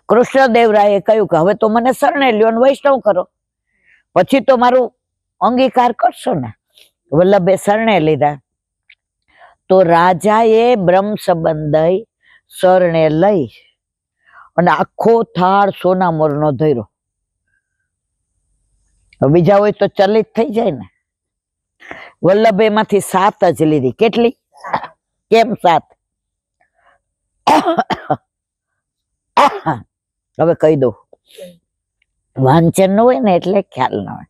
કૃષ્ણદેવરાયે કહ્યું કે હવે તો મને શરણે લ્યો ને વૈષ્ણવ કરો, પછી તો મારું અંગીકાર કરશો ને. વલ્લભે શરણે લીધા તો રાજાએ બ્રહ્મ સંબંધ શરણે લઈ અને આખો થાળ સોના મોરનો ધર્યો. બીજા હોય તો ચલિત થઈ જાય ને. વલ્લભે એમાંથી 7 જ લીધી. કેટલી? કેમ 7? હવે કહી દઉં, વાંચન ન હોય ને એટલે ખ્યાલ ન હોય.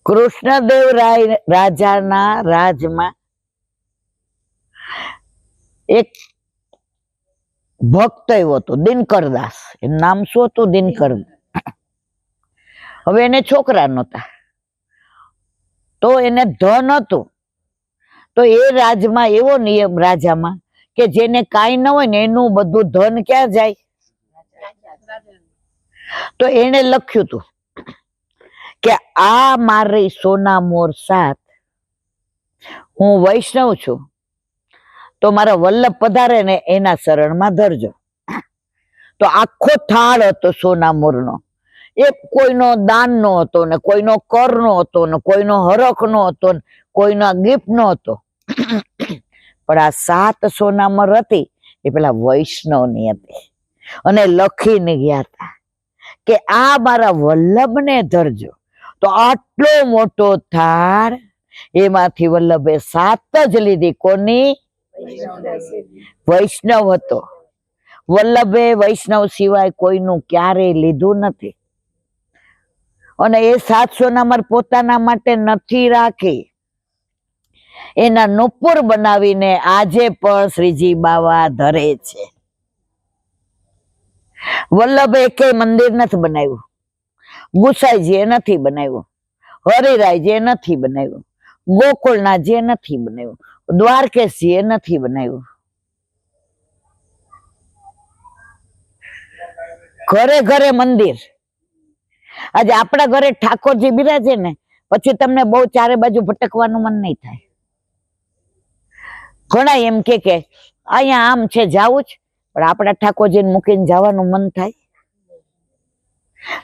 કૃષ્ણદેવ રાજાના રાજમાં એક ભક્ત એવો હતો દિનકરદાસ. એનું નામ શું હતું? દિનકર. હવે એને છોકરા નહોતા તો એને ધન હતું. તો એ રાજમાં એવો નિયમ રાજામાં કે જેને કાંઈ ન હોય ને એનું બધું ધન ક્યાં જાય? તો એને લખ્યું હતું કે આ મારી સોના મોર 7, હું વૈષ્ણવ છું તો મારા વલ્લભ પધારે ને એના શરણમાં ધરજો. તો આખો થાળ હતો સોના મોરનો. એ કોઈનો દાન નો હતો ને કોઈનો કર નો હતો ને કોઈનો હરખ નો હતો ને કોઈનો ગિફ્ટ નો હતો. પણ આ 7 સોના મોર હતી એ પેલા વૈષ્ણવની હતી. અને લખીને ગયા હતા કે આ મારા વલ્લભને ધરજો. તો આટલો મોટો થાળ એમાંથી વલ્લભે 7 જ લીધી. કોની? વૈષ્ણવ હતો. વલ્લભે વૈષ્ણવ સિવાય કોઈનું ક્યારેય લીધું નથી. અને એ 7 સોનામર પોતાના માટે નથી રાખી, એના નુપુર બનાવીને આજે પણ શ્રીજી બાવા ધરે છે. વલ્લભે એકે મંદિર નથી બનાવ્યું, ગુસાઈજી એ નથી બનાવ્યું, હરિરાયજી એ નથી બનાવ્યું, ગોકુળનાથજી એ નથી બનાવ્યું, દ્વારકેશજી એ નથી બનાવ્યું. ઘરે ઘરે મંદિર. આજે આપણા ઘરે ઠાકોરજી બિરાજે ને પછી તમને બહુ ચારે બાજુ ભટકવાનું મન નહીં થાય. ઘણા એમ કે અહીંયા આમ છે જાવું જ, પણ આપણા ઠાકોરજીને મૂકીને જવાનું મન થાય?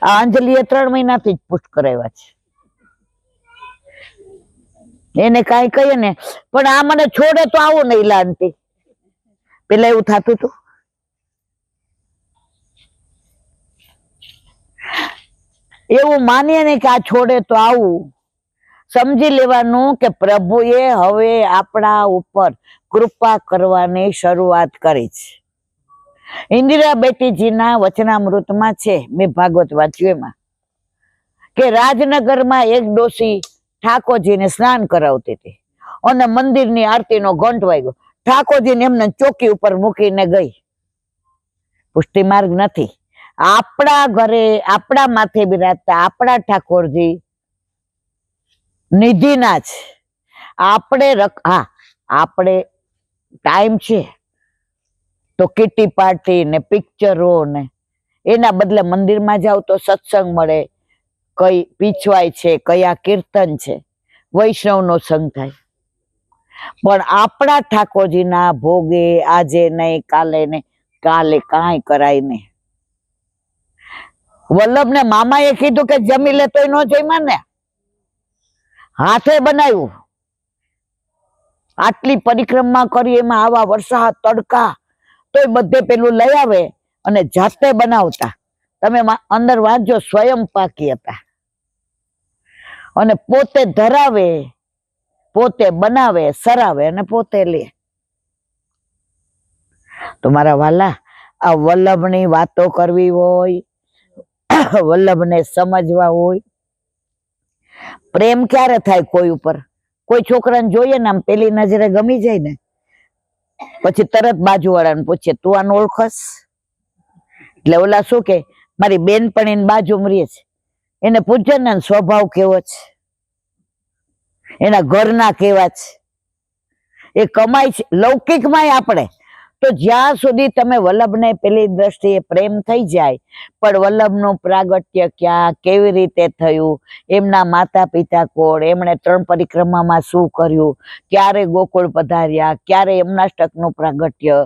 આ અંજલિએ 3 મહિનાથી જ પુષ્ટ કરાવ્યા છે. એને કાંઈ કહીએ ને પણ આ મને છોડે તો આવું નહીં લાનતી. પેલા એવું થતું હતું. એવું માનીએ ને કે આ છોડે તો આવું. સમજી લેવાનું કે પ્રભુએ હવે આપણા ઉપર કૃપા કરવાની શરૂઆત કરી છે. ઇન્દિરા બેટીજીના વચનામૃતમાં છે, મેં ભાગવત વાંચ્યું એમાં, કે રાજનગરમાં એક ડોસી ઠાકોરજીને સ્નાન કરાવતી હતી અને મંદિરની આરતીનો ઘંટ વાગ્યો. ઠાકોરજીને એમને ચોકી ઉપર મૂકીને ગઈ. પુષ્ટિ માર્ગ નથી. આપણા ઘરે આપણા માથે બિરાજતા આપણા ઠાકોરજી નિધિના જ. આપણે આપણે ટાઈમ છે તો કિટી પાર્ટી ને પિક્ચરો ને એના બદલે મંદિરમાં જાવ તો સત્સંગ મળે, કઈ પીછવાય છે, કયા કીર્તન છે, વૈષ્ણવનો સંગ થાય. પણ આપણા ઠાકોરજીના ભોગે આજે નહીં, કાલે નહીં, કાલે કાંઈ કરાય નહીં. વલ્લભને મામાએ કીધું કે જમી લે, તોય ન જમ્યા ને, હાથે બનાવ્યું. આટલી પરિક્રમા કરી, એમાં આવા વરસાદ તડકા, તોય બધે પેલું લઈ આવે અને જાતે બનાવતા. તમે અંદર વાંચજો, સ્વયં પાકી હતા અને પોતે ધરાવે, પોતે બનાવે, સરાવે અને પોતે લે. તો મારા વાલા, આ વલ્લભની વાતો કરવી હોય, વલ્લભને સમજવા હોય. પ્રેમ ક્યારે થાય કોઈ ઉપર? કોઈ છોકરાને જોઈએ ને આમ પેલી નજરે ગમી જાય ને, પછી તરત બાજુવાળાને પૂછે, તું આને ઓળખસ? એટલે ઓલા શું કે, મારી બેનપણીની બાજુમાં રહે છે, એને પૂછે ને સ્વભાવ કેવો છે, એના ઘરના કેવા છે, એ કમાય છે. લૌકિકમાં આપણે તો જ્યાં સુધી તમે વલ્લભને પેલી દ્રષ્ટિએ પ્રેમ થઈ જાય, પણ વલ્લભનું પ્રાગટ્ય ક્યાં, કેવી રીતે થયું, એમના માતા પિતા કોણ, એમણે 3 પરિક્રમામાં શું કર્યું, ક્યારે ગોકુળ પધાર્યા, ક્યારે યમનાષ્ટકનું પ્રાગટ્ય,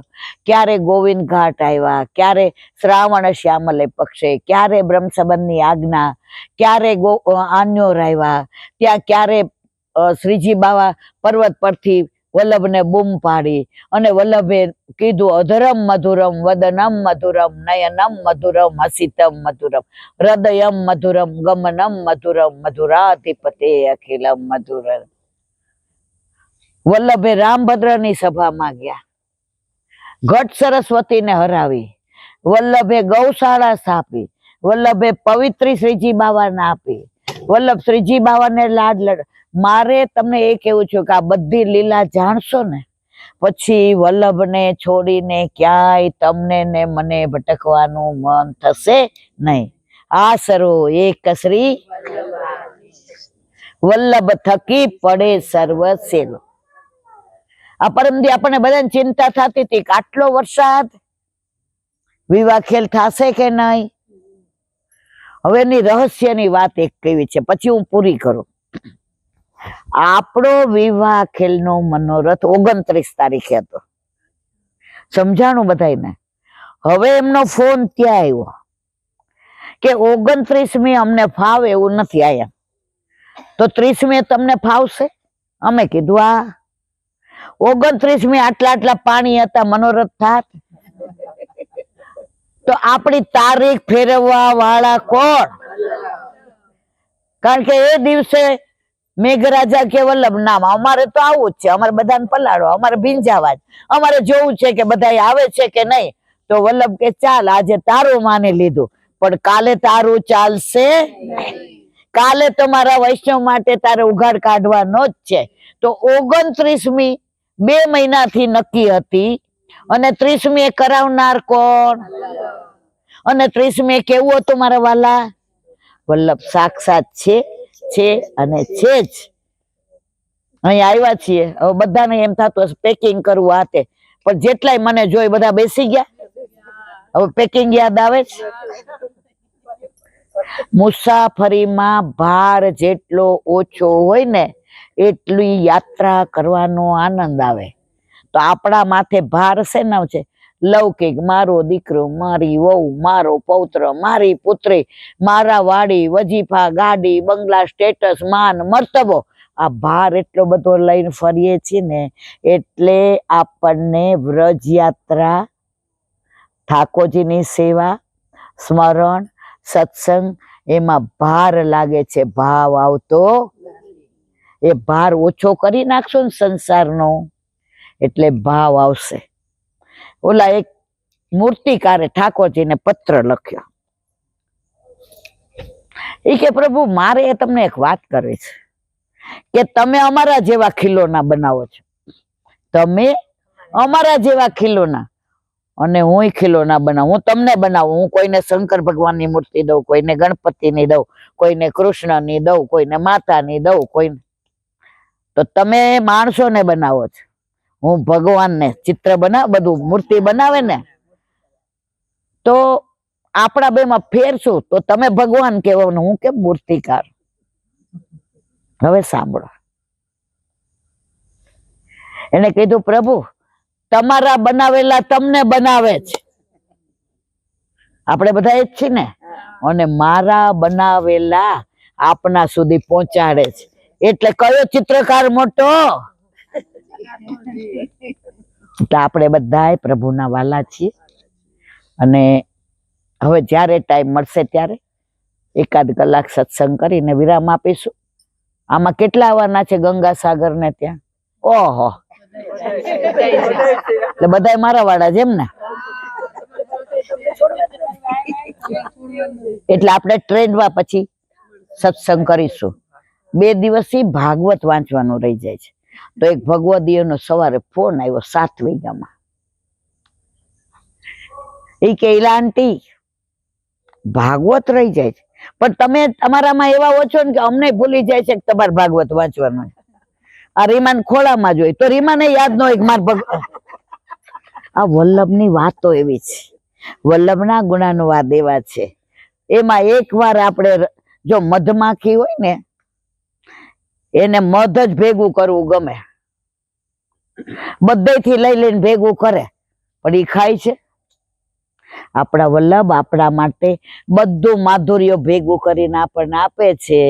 ક્યારે ગોવિંદ ઘાટ આવ્યા, ક્યારે શ્રાવણ શ્યામલે પક્ષે, ક્યારે બ્રહ્મ સંબંધની આજ્ઞા, ક્યારે આન્યોર આવ્યા, ત્યાં ક્યારે શ્રીજી બાવા પર્વત પરથી વલ્લભને બૂમ પાડી અને વલ્લભે કીધું, અધરમ મધુરમ વદનમ મધુરમ નયનમ મધુરમ હસિતમ મધુરમ હૃદયમ મધુરમ ગમનમ મધુરમ મધુરાધિપતે અખિલમ મધુર. વલ્લભે રામભદ્રની સભામાં ગયા, ઘટ સરસ્વતીને હરાવી, વલ્લભે ગૌશાળા સ્થાપી, વલ્લભે પવિત્રી શ્રીજી બાવાને આપી, વલ્લભ શ્રીજી બાવાને લાડ લડ. મારે તમને એ કેવું છે કે આ બધી લીલા જાણશો ને, પછી વલ્લભને છોડીને ક્યાંય તમને ને મને ભટકવાનું મન થશે નહીં. આ સરો એક શ્રી વલ્લભ થકી પડે સર્વ સેલો. આ પરમદી આપણને બધાને ચિંતા થતી હતી કે આટલો વરસાદ, વિવાહ ખેલ થશે કે નહીં. હવે એની રહસ્યની વાત એક કેવી છે, પછી હું પૂરી કરું. આપણો વિવાહ ખેલનો મનોરથ 29 તારીખે હતો, સમજાણું બધાને. હવે એમનો ફોન ત્યાં આવ્યો કે 29મી અમને ફાવે એવું નથી આયા, તો 30મી તમને ફાવશે? અમે કીધું આ 29મી આટલા પાણી હતા, મનોરથ થાત? તો આપણી તારીખ ફેરવવા વાળા કોણ? કારણ કે એ દિવસે મેઘરાજા કે વલ્લભ નામ, અમારે તો આવું જ છે, અમારે બધાને પલાળો, અમારે ભીંજાવા જ, અમારે જોવું છે કે બધા આવે છે કે નહીં. તો વલ્લભ કે ચાલ આજે તારું માની લીધું, પણ કાલે તારું ચાલશે. કાલે તમારા વૈષ્ણવ માટે તારે ઉઘાડ કાઢવાનો જ છે. તો 29મી 2 મહિનાથી નક્કી હતી અને 30મી કરાવનાર કોણ? અને 30મી કેવું હતું મારા વાલા? વલ્લભ સાક્ષાત છે અને છે જ. અહીં આવ્યા છીએ, હવે બધાને એમ થતું હશે પેકિંગ કરવું આતે, પણ જેટલાય મને જોઈ બધા બેસી ગયા. હવે પેકિંગ યાદ આવે છે. મુસાફરીમાં ભાર જેટલો ઓછો હોય ને, એટલી યાત્રા કરવાનો આનંદ આવે. તો આપણા માથે ભાર શેનો છે? લૌકિક, મારો દીકરો, મારી વહુ, મારો પૌત્ર, મારી પુત્રી, મારા વાડી, વજીફા, ગાડી, બંગલા, સ્ટેટસ, માન, મર્તબો. આ ભાર એટલો બધો લઈને ફરીએ છીએ ને, એટલે આપણને વ્રજ યાત્રા, ઠાકોરજીની સેવા, સ્મરણ, સત્સંગ, એમાં ભાર લાગે છે, ભાવ આવતો. એ ભાર ઓછો કરી નાખશો ને સંસારનો, એટલે ભાવ આવશે. ઓલા એક મૂર્તિકારે ઠાકોરજીને પત્ર લખ્યો, એ કે પ્રભુ મારે તમને એક વાત કરવી છે કે તમે અમારા જેવા ખીલોના બનાવો છો, તમે અમારા જેવા ખીલોના, અને હું ખીલોના બનાવું, હું તમને બનાવું. હું કોઈને શંકર ભગવાનની મૂર્તિ દઉં, કોઈને ગણપતિની દઉં, કોઈને કૃષ્ણની દઉં, કોઈને માતાની દઉં, કોઈને. તો તમે માણસોને બનાવો છો, હું ભગવાનને ચિત્ર બનાવ, બધું મૂર્તિ બનાવે ને. તો આપણા બેમાં ફેર શું? તો તમે ભગવાન કહેવાનું, હું કેમ મૂર્તિકાર. હવે સાંભળો, એને કીધું પ્રભુ તમારા બનાવેલા તમને બનાવે છે, આપણે બધા એ જ છીએ ને, અને મારા બનાવેલા આપના સુધી પહોંચાડે છે. એટલે કયો ચિત્રકાર મોટો? તો આપણે બધા પ્રભુના વાલા છીએ. અને હવે જ્યારે ટાઈમ મળશે ત્યારે એકાદ કલાક સત્સંગ કરીને વિરામ આપીશું. આમાં કેટલા આવવાના છે ગંગાસાગર ને ત્યાં? ઓહો, એટલે બધા મારા વાળા છે એમ ને? એટલે આપણે ટ્રેનમાં પછી સત્સંગ કરીશું. 2 દિવસથી ભાગવત વાંચવાનું રહી જાય છે. તો એક ભગવદીયનો સવારે ફોન આવ્યો 7 વાગ્યામાં. એ કે ઈલા આંટી ભાગવત રહી જાય છે, પણ તમે તમારામાં એવા ઓછો ને કે અમને ભૂલી જાય છે કે તમારે ભાગવત વાંચવાનું. આ રીમાન ખોળામાં જોઈ તો રીમાને યાદ ન હોય કે માર આ વલ્લભની વાતો એવી છે, વલ્લભના ગુણાનુવાદ એવા છે. એમાં એક વાર આપણે જો મધમાખી હોય ને એને મધ જ ભેગું કરવું ગમે, બધેથી લઈ લઈને ભેગું કરે, પણ એ ખાય છે? આપણા વલ્લભ આપણા માટે બધું માધુર્ય ભેગું કરીને આપણને આપે છે,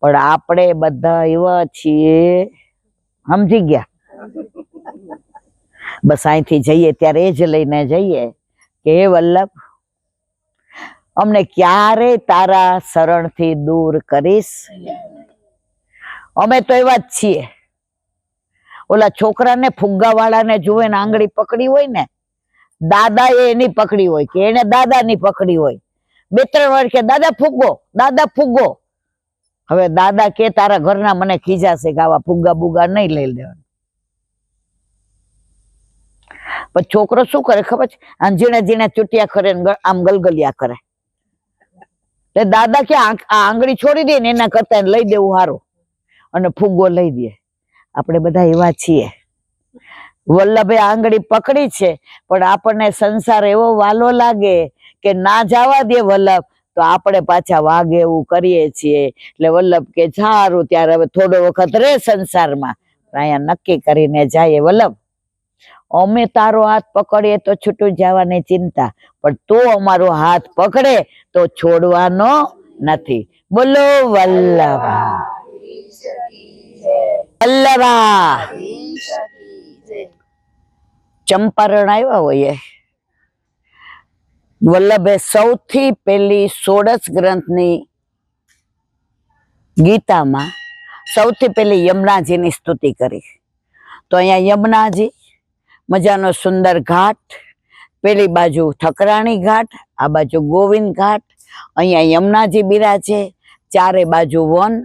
પણ આપણે બધા એવા છીએ, સમજી ગયા? બસ અહીંથી જઈએ ત્યારે એ જ લઈને જઈએ કે હે વલ્લભ અમને ક્યારે તારા શરણથી દૂર કરીશ. અમે તો એવા જ છીએ. ઓલા છોકરાને ફુગ્ગા વાળાને જુએ ને આંગળી પકડી હોય ને, દાદા એની પકડી હોય કે એને દાદાની પકડી હોય, 2-3 વાર કે દાદા ફુગ્ગો, દાદા ફુગ્ગો. હવે દાદા કે તારા ઘરના મને ખીજાશે કે આવા ફુગ્ગા બુગા નહીં લઈ લેવાનું. પણ છોકરો શું કરે ખબર છે? આમ ઝીણા ઝીણા ચૂંટિયા કરે ને આમ ગલગલિયા કરે. એટલે દાદા કે આ આંગળી છોડી દે ને એના કરતા લઈ દેવું સારું, અને ફુગ્ગો લઈ દે. આપણે બધા એવા છીએ. વલ્લભે આંગળી પકડી છે, પણ આપણને સંસાર એવો વાલો લાગે કે ના જવા દે વલ્લભ, તો આપણે પાછા વાગે એવું કરીએ છીએ. એટલે વલ્લભ કે સારું ત્યારે હવે થોડો વખત રે સંસારમાં, અહીંયા નક્કી કરીને જાય વલ્લભ અમે તારો હાથ પકડીએ તો છૂટું જવાની ચિંતા, પણ તું અમારો હાથ પકડે તો છોડવાનો નથી. બોલો વલ્લભા વલ્લભા. ચંપારણ આવ્યા હોઈએ, વલ્લભે સૌથી પહેલી 16 ગ્રંથની ગીતામાં સૌથી પહેલી યમુનાજીની સ્તુતિ કરી. તો અહીંયા યમુનાજી મજાનો સુંદર ઘાટ, પેલી બાજુ ઠકરાણી ઘાટ, આ બાજુ ગોવિંદ ઘાટ, અહીંયા યમુનાજી બિરાજે, ચારે બાજુ વન.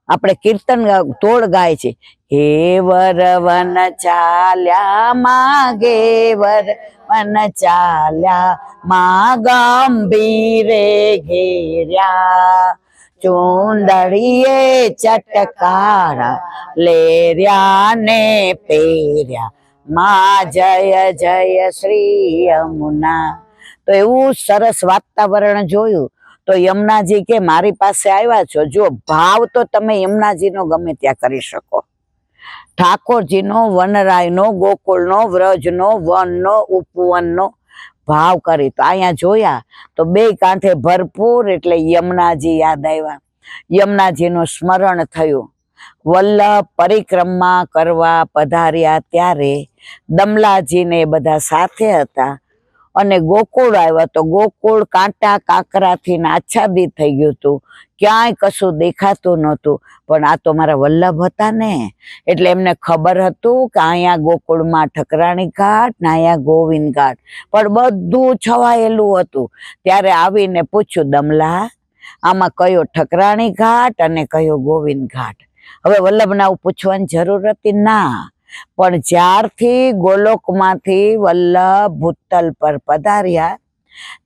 આપણે કીર્તન તોડ ગાય છે, હે વર વન ચાલ્યા માગે વર વન ચાલ્યા મા ગંભીરે ઘેર્યા, ચૂંદડીએ ચટકારા લેર્યા ને પહેર્યા, મા જય જય શ્રી યમુના. તો એવું સરસ વાતાવરણ જોયું. તો યમુનાજી કે મારી પાસે આવ્યા છો, જો ભાવ તો તમે યમુનાજીનો ગમે ત્યાં કરી શકો. ઠાકોરજીનો, વનરાયનો, ગોકુળનો, વ્રજનો, વનનો, ઉપવનનો ભાવ કરી. તો અહીંયા જોયા તો 2 કાંઠે ભરપૂર, એટલે યમુનાજી યાદ આવ્યા. યમુનાજીનું સ્મરણ થયું. વલ્લભ પરિક્રમા કરવા પધાર્યા ત્યારે દમલાજીને બધા સાથે હતા, અને ગોકુળ આવ્યા તો ગોકુળ કાંટા કાંકરાથી આચ્છાદિત થઈ ગયું હતું, ક્યાંય કશું દેખાતું નહોતું. પણ આ તો મારા વલ્લભ હતા ને, એટલે એમને ખબર હતું કે અહીંયા ગોકુળમાં ઠકરાણી ઘાટ ને અહીંયા ગોવિંદ ઘાટ, પણ બધું છવાયેલું હતું. ત્યારે આવીને પૂછ્યું, દમલા આમાં કયો ઠકરાણી ઘાટ અને કયો ગોવિંદ ઘાટ? હવે વલ્લભને પૂછવાની જરૂર હતી ના, પણ જ્યારથી ગોલોકમાંથી વલ્લભ ભૂતલ પર પધાર્યા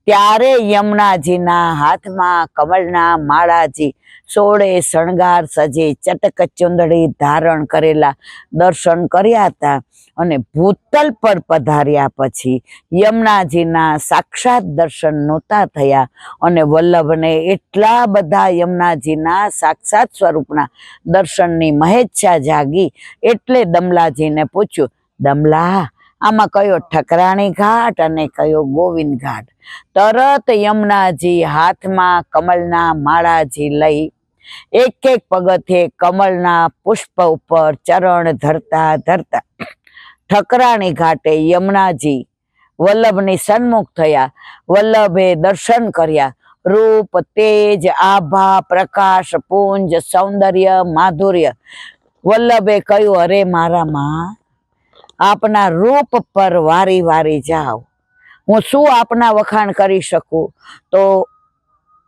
ત્યારે યમુનાજીના હાથમાં કમળના માળાજી, 16 શણગાર સજી, ચટક ચુંદડી ધારણ કરેલા દર્શન કર્યા હતા. અને ભૂતલ પર પધાર્યા પછી યમુનાજીના સાક્ષાત દર્શન નહોતા થયા અને વલ્લભને એટલા બધા યમુનાજીના સાક્ષાત સ્વરૂપના દર્શનની મહેચ્છા જાગી એટલે દમલાજીને પૂછ્યું, દમલા આમાં કયો ઠકરાણી ઘાટ અને કયો ગોવિંદ ઘાટ? તરત યમુનાજી હાથમાં કમળના માળાજી લઈ એક એક પગથિયે કમળના પુષ્પ ઉપર ચરણ ધરતા ધરતા ઠકરાણી ઘાટે યમુનાજી વલ્લભની સન્મુખ થયા. વલ્લભે દર્શન કર્યા. રૂપ, તેજ, આભા, પ્રકાશ, પુંજ, સૌંદર્ય, માધુર્ય. વલ્લભે કહ્યું, અરે મારા માં, આપના રૂપ પર વારી વારી જાઓ, હું શું આપના વખાણ કરી શકું? તો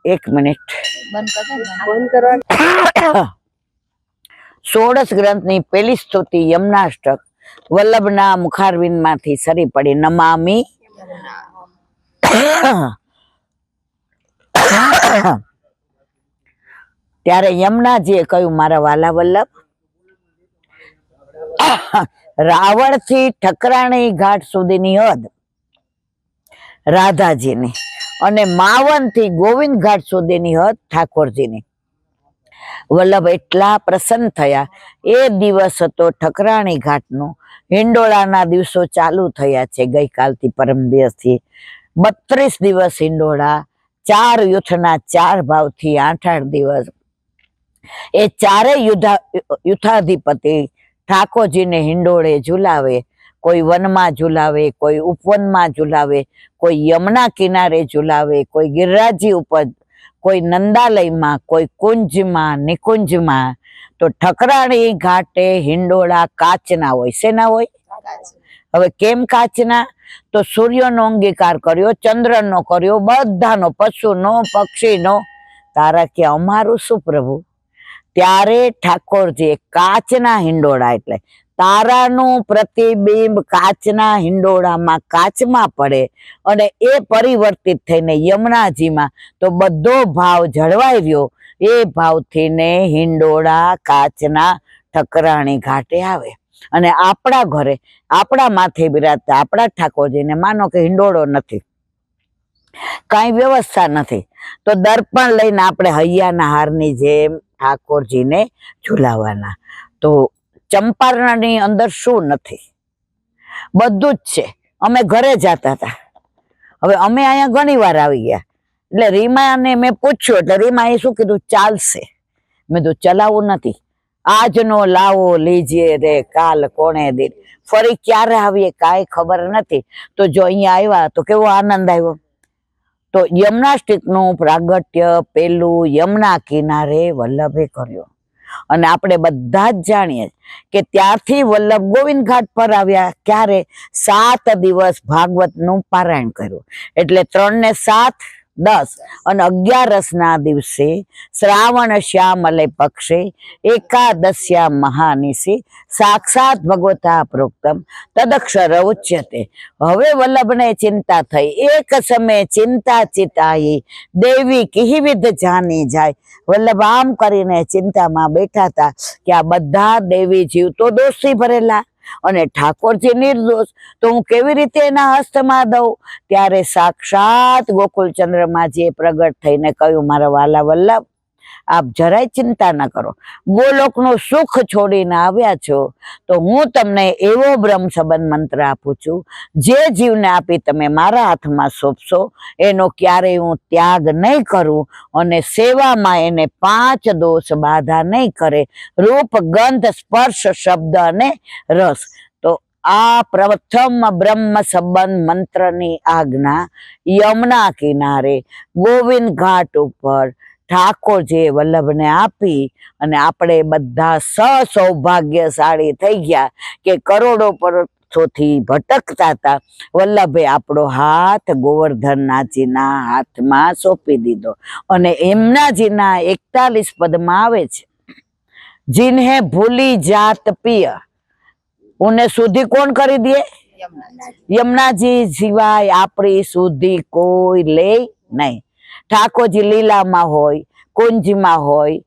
એક મિનિટ, 16 ગ્રંથની પેલી સ્તુતિ યમુનાષ્ટક વલ્લભના મુખારવિંદ માંથી સરી પડી. નમામી ત્યારે યમુનાજીએ કહ્યું, મારા વાલા વલ્લભ, રાવણ થી ઠકરાણી ઘાટ સુધીની હદ રાધાજીની અને માવન થી ગોવિંદ ઘાટ સુધીની હદ ઠાકોરજીની. વલ્લભ એટલા પ્રસન્ન થયા. એ દિવસ હતો ઠકરાણી ઘાટનો. હિંડોળાના દિવસો ચાલુ થયા છે ગઈકાલથી, પરમ દિવસથી 32 દિવસ હિંડોળા, 4 યુથના 4 ભાવથી 8 દિવસ. એ ચારેય યુથાધિપતિ ઠાકોરજીને હિંડોળે ઝુલાવે. કોઈ વનમાં ઝુલાવે, કોઈ ઉપવનમાં ઝુલાવે, કોઈ યમુના કિનારે ઝુલાવે, કોઈ ગિરિરાજી ઉપર, કોઈ નંદાલયમાં, કોઈ કુંજમાં, નિકુંજમાં. તો ઠકરાણી ઘાટે હિંડોળા કાચના હોય. શેના હોય? હવે કેમ કાચના? તો સૂર્યનો અંગીકાર કર્યો, ચંદ્રનો કર્યો, બધાનો, પશુનો, પક્ષીનો. તારા કે અમારું શું પ્રભુ? ત્યારે ઠાકોરજી કાચના હિંડોળા, એટલે તારાનું પ્રતિબિંબ કાચના હિંડોળામાં કાચમાં પડે અને એ પરિવર્તિત થઈને યમુનાજીમાં, તો બધો ભાવ જળવાઈ રહ્યો. એ ભાવથી ને હિંડોળા કાચના ઠકરાણી ઘાટે આવે અને આપણા ઘરે, આપણા માથે બિરાજતા આપણા ઠાકોરજીને માનો કે હિંડોળો નથી, કઈ વ્યવસ્થા નથી, તો દર્પણ લઈને આપણે હૈયાના હારની જેમ ઠાકોરજીને ઝુલાવવાના. તો ચંપારણની અંદર શું નથી? બધું જ છે. અમે ઘરે જતા હતા, હવે અમે અહીંયા ઘણી વાર આવી ગયા, એટલે રીમાને મેં પૂછ્યું, એટલે રીમા એ શું કીધું? ચાલશે. મેં તો ચલાવવું નથી. આજનો લાવો લીજીએ રે, કાલ કોણે દે, ફરી ક્યારે આવીએ કાંઈ ખબર નથી. તો જો અહીંયા આવ્યા તો કેવો આનંદ આવ્યો. તો યમુનાષ્ટકનું પ્રાગટ્ય પેલું યમુના કિનારે વલ્લભે કર્યો. અને આપણે બધા જ જાણીએ કે ત્યારથી વલ્લભ ગોવિંદ ઘાટ પર આવ્યા. ક્યારે? 7 દિવસ ભાગવતનું પારાયણ કર્યું. એટલે 3 ને 7 10 અને 11 દિવસે શ્રાવણ શ્યામલે પક્ષે એકાદશ્યા મહાનિશી સાક્ષાત ભગવતા પ્રોક્તમ તદક્ષર ઉચ્યતે. હવે વલ્લભને ચિંતા થઈ. એક સમય ચિંતા ચિતાઈ દેવી કિહિવિધ જાની જાય. વલ્લભ આમ કરીને ચિંતામાં બેઠા હતા કે આ બધા દેવી જીવ તો દોષથી ભરેલા અને ઠાકોરજી નિર્દોષ, તો હું કેવી રીતે એના હસ્તમાં દઉં? ત્યારે સાક્ષાત ગોકુલચંદ્રમાજીએ પ્રગટ થઈને કહ્યું, મારા વાલા વલ્લભ, આપ જરાય ચિંતા ન કરો. ગોલોકનું સુખ છોડીને આવ્યા છો, તો હું તમને એવો બ્રહ્મ સંબંધ મંત્ર આપું છું, જે જીવને આપી તમે મારા હાથમાં સોંપશો એનો ક્યારેય હું ત્યાગ નહીં કરું અને સેવામાં એને 5 દોષ બાધા નહીં કરે: રૂપ, ગંધ, સ્પર્શ, શબ્દ અને રસ. તો આ પ્રથમ બ્રહ્મ સંબંધ મંત્રની આજ્ઞા યમુના કિનારે ગોવિંદ ઘાટ ઉપર ઠાકોરજીએ વલ્લભને આપી અને આપણે બધા સૌભાગ્યશાળી થઈ ગયા કે કરોડો વર્ષોથી ભટકતા હતા. વલ્લભે આપણો હાથ ગોવર્ધનનાથજીના હાથમાં સોંપી દીધો અને એમનાજીના 41 પદમાં આવે છે, जिन्हें भूली जात पिय उन्हें शुद्धि कौन કરી દે? યમુનાજી સિવાય આપણી શુદ્ધિ કોઈ લે નહીં. ઠાકોરજી લીલામાં હોય, કુંજમાં હોય,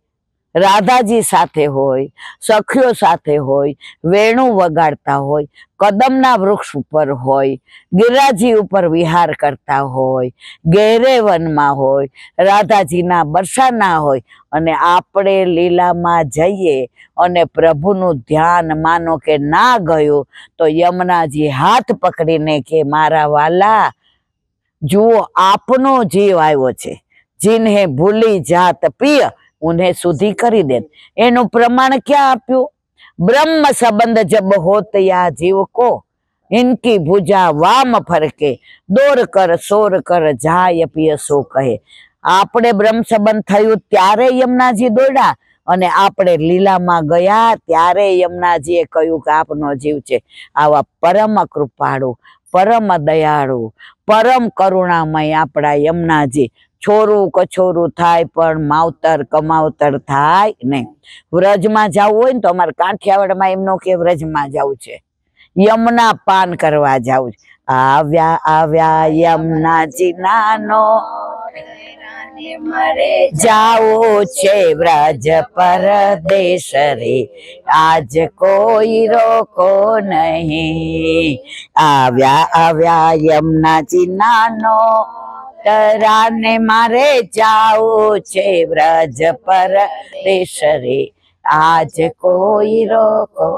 રાધાજી સાથે હોય, સખીઓ સાથે હોય, વેણું વગાડતા હોય, કદમના વૃક્ષ ઉપર હોય, ગિરિરાજી ઉપર વિહાર કરતા હોય, ગહેરે વનમાં હોય, રાધાજીના બરસાના હોય, અને આપણે લીલામાં જઈએ અને પ્રભુનું ધ્યાન માનો કે ના ગયું તો યમુનાજી હાથ પકડીને કે મારા વાલા, જુઓ આપનો જીવ આવ્યો છે, જીન્હે ભૂલી જાત પ્રિય ઉन्हें શુદ્ધિ કરી દે. એનું પ્રમાણ ક્યાં આપ્યું? બ્રહ્મ સંબંધ જબ હોત યા જીવ કો, ઇનકી ભુજા વામ ફરકે, દોર કર સોર કર જાય પિય સો કહે. આપણે બ્રહ્મ સંબંધ થયું ત્યારે યમુનાજી દોડ્યા, અને આપણે લીલામાં ગયા ત્યારે યમુનાજીએ કહ્યું કે આપનો જીવ છે. આવા પરમ કૃપાળુ, પરમ દયાળુ, પરમ કરુણામય આપણા યમુનાજી. છોરું કછોરું થાય પણ માવતર કમાવતર થાય નહીં. વ્રજમાં જવું હોય ને તો અમારે કાઠિયાવાડમાં એમનો કે વ્રજમાં જવું છે, યમુના પાન કરવા જવું છે. આવ્યા આવ્યા યમુનાજી નાનો, જાઓ છે વ્રજ પરદેશ રે, આજ કોઈ રોકો નહીં. આવ્યા આવ્યા યમુનાજી નાનો, તરાને મારે જાવું છે વ્રજ પરદેશ રે, આજ કોઈ રોકો.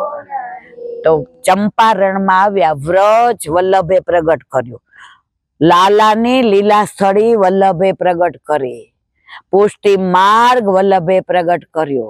તો ચંપારણમાં આવ્યા, વ્રજ વલ્લભે પ્રગટ કર્યો, લાલાની લીલા સ્થળી વલ્લભે પ્રગટ કરી, પુષ્ટિ માર્ગ વલ્લભે પ્રગટ કર્યો,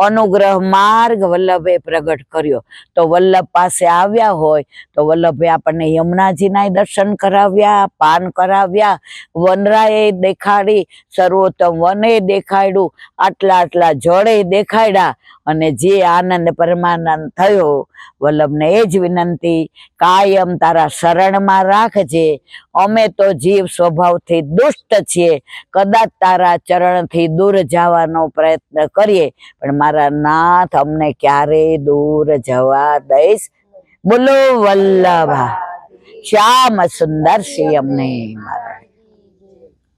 અનુગ્રહ માર્ગ વલ્લભે પ્રગટ કર્યો. તો વલ્લભ પાસે આવ્યા હોય તો વલ્લભે આપણને યમુનાજીના દર્શન કરાવ્યા, પાન કરાવ્યા, વનરાએ દેખાડી, સર્વોત્તમ વને દેખાડ્યું, આટલા આટલા જળે દેખાડ્યા, અને જે આનંદ પરમાનંદ થયો. વલ્લભને એ જ વિનંતી, કાયમ તારા શરણમાં રાખજે. અમે તો જીવ સ્વભાવથી દુષ્ટ છીએ, કદાચ તારા ચરણથી દૂર જવાનો પ્રયત્ન કરીએ, પણ મારા નાથ અમને ક્યારેય દૂર જવા દઈશ. બોલો વલ્લભા શ્યામ સુંદર શ્રી અમને મારા.